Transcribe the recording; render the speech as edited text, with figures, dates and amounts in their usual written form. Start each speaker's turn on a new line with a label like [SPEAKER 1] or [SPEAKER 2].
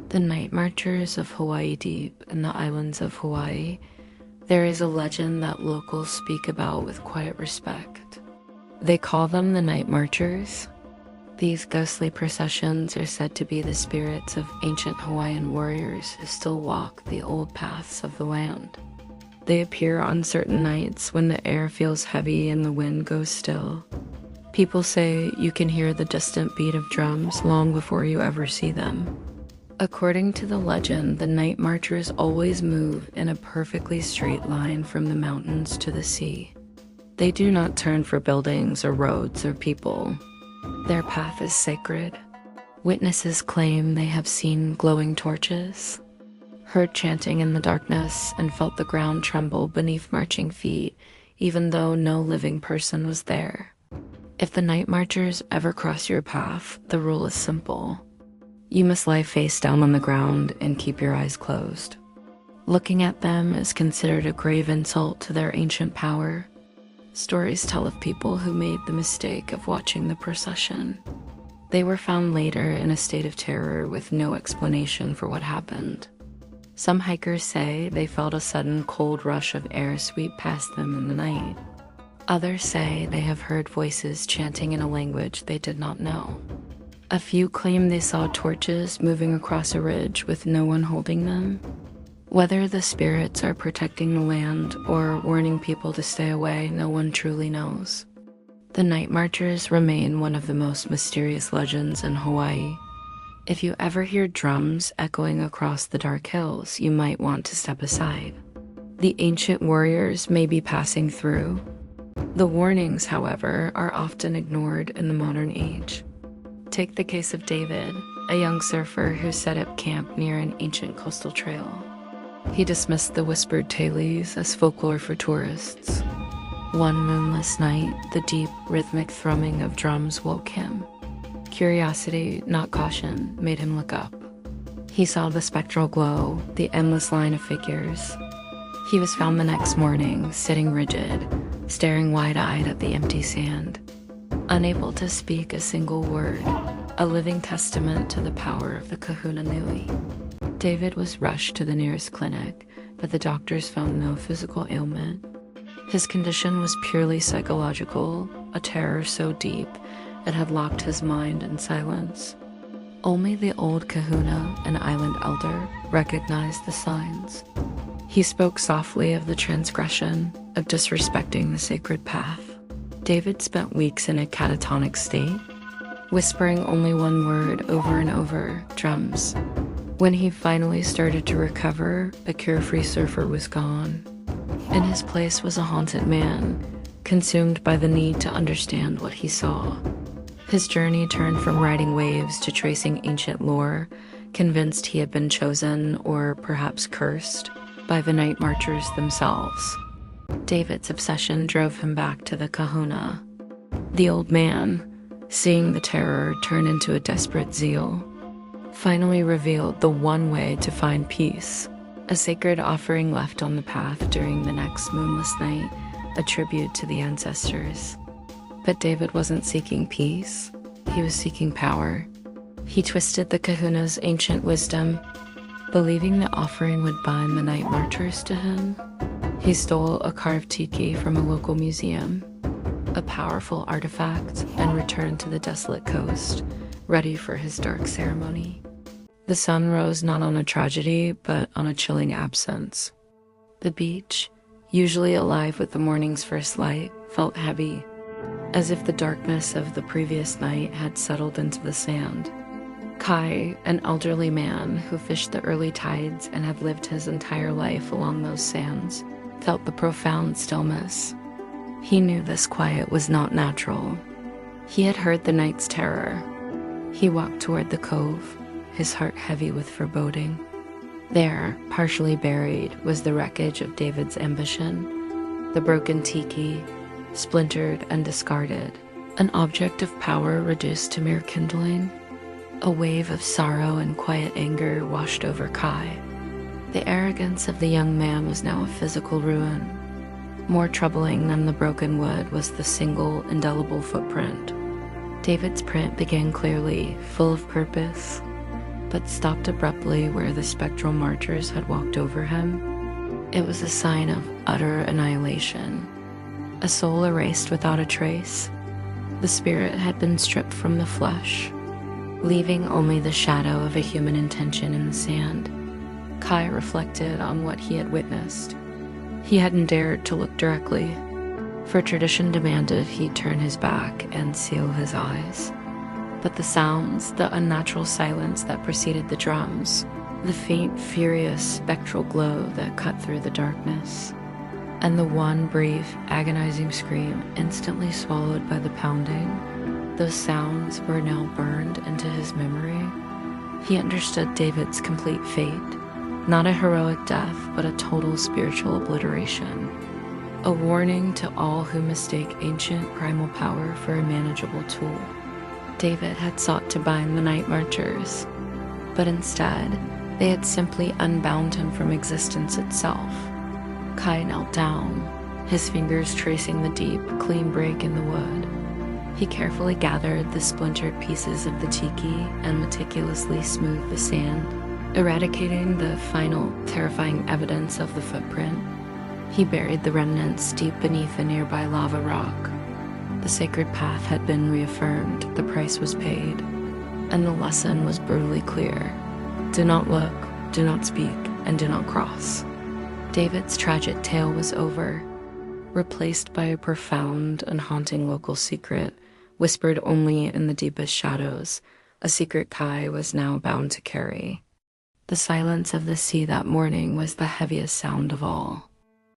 [SPEAKER 1] The night marchers of Hawaii Deep in the islands of Hawaii, there is a legend that locals speak about with quiet respect. They call them the night marchers. These ghostly processions are said to be the spirits of ancient Hawaiian warriors who still walk the old paths of the land. They appear on certain nights when the air feels heavy and the wind goes still. People say you can hear the distant beat of drums long before you ever see them. According to the legend, the night marchers always move in a perfectly straight line from the mountains to the sea. They do not turn for buildings or roads or people. Their path is sacred. Witnesses claim they have seen glowing torches, heard chanting in the darkness, and felt the ground tremble beneath marching feet, even though no living person was there. If the night marchers ever cross your path, the rule is simple. You must lie face down on the ground and keep your eyes closed. Looking at them is considered a grave insult to their ancient power. Stories tell of people who made the mistake of watching the procession. They were found later in a state of terror with no explanation for what happened. Some hikers say they felt a sudden cold rush of air sweep past them in the night. Others say they have heard voices chanting in a language they did not know. A few claim they saw torches moving across a ridge with no one holding them. Whether the spirits are protecting the land or warning people to stay away, no one truly knows. The night marchers remain one of the most mysterious legends in Hawaii. If you ever hear drums echoing across the dark hills, you might want to step aside. The ancient warriors may be passing through. The warnings, however, are often ignored in the modern age. Take the case of David, a young surfer who set up camp near an ancient coastal trail. He dismissed the whispered tales as folklore for tourists. One moonless night, the deep, rhythmic thrumming of drums woke him. Curiosity, not caution, made him look up. He saw the spectral glow, the endless line of figures. He was found the next morning, sitting rigid, staring wide-eyed at the empty sand. Unable to speak a single word, a living testament to the power of the kahuna nui. David was rushed to the nearest clinic, but the doctors found no physical ailment. His condition was purely psychological, a terror so deep it had locked his mind in silence. Only the old kahuna, an island elder, recognized the signs. He spoke softly of the transgression, of disrespecting the sacred path. David spent weeks in a catatonic state, whispering only one word over and over, drums. When he finally started to recover, the carefree surfer was gone. In his place was a haunted man, consumed by the need to understand what he saw. His journey turned from riding waves to tracing ancient lore, convinced he had been chosen, or perhaps cursed, by the night marchers themselves. David's obsession drove him back to the kahuna. The old man, seeing the terror turn into a desperate zeal, finally revealed the one way to find peace, a sacred offering left on the path during the next moonless night, a tribute to the ancestors. But David wasn't seeking peace, he was seeking power. He twisted the kahuna's ancient wisdom, believing the offering would bind the night marchers to him. He stole a carved tiki from a local museum, a powerful artifact, and returned to the desolate coast, ready for his dark ceremony. The sun rose not on a tragedy, but on a chilling absence. The beach, usually alive with the morning's first light, felt heavy, as if the darkness of the previous night had settled into the sand. Kai, an elderly man who fished the early tides and had lived his entire life along those sands, felt the profound stillness. He knew this quiet was not natural. He had heard the night's terror. He walked toward the cove, his heart heavy with foreboding. There, partially buried, was the wreckage of David's ambition, the broken tiki, splintered and discarded, an object of power reduced to mere kindling. A wave of sorrow and quiet anger washed over Kai. The arrogance of the young man was now a physical ruin. More troubling than the broken wood was the single, indelible footprint. David's print began clearly, full of purpose. but stopped abruptly where the spectral marchers had walked over him. It was a sign of utter annihilation, a soul erased without a trace. The spirit had been stripped from the flesh, leaving only the shadow of a human intention in the sand. Kai reflected on what he had witnessed. He hadn't dared to look directly, for tradition demanded he turn his back and seal his eyes. But the sounds, the unnatural silence that preceded the drums, the faint, furious, spectral glow that cut through the darkness, and the one brief, agonizing scream instantly swallowed by the pounding, those sounds were now burned into his memory. He understood David's complete fate, not a heroic death, but a total spiritual obliteration. A warning to all who mistake ancient primal power for a manageable tool. David had sought to bind the night marchers, but instead, they had simply unbound him from existence itself. Kai knelt down, his fingers tracing the deep, clean break in the wood. He carefully gathered the splintered pieces of the tiki and meticulously smoothed the sand, eradicating the final, terrifying evidence of the footprint. He buried the remnants deep beneath a nearby lava rock. The sacred path had been reaffirmed, the price was paid, and the lesson was brutally clear. Do not look, do not speak, and do not cross. David's tragic tale was over, replaced by a profound and haunting local secret, whispered only in the deepest shadows, a secret Kai was now bound to carry. The silence of the sea that morning was the heaviest sound of all.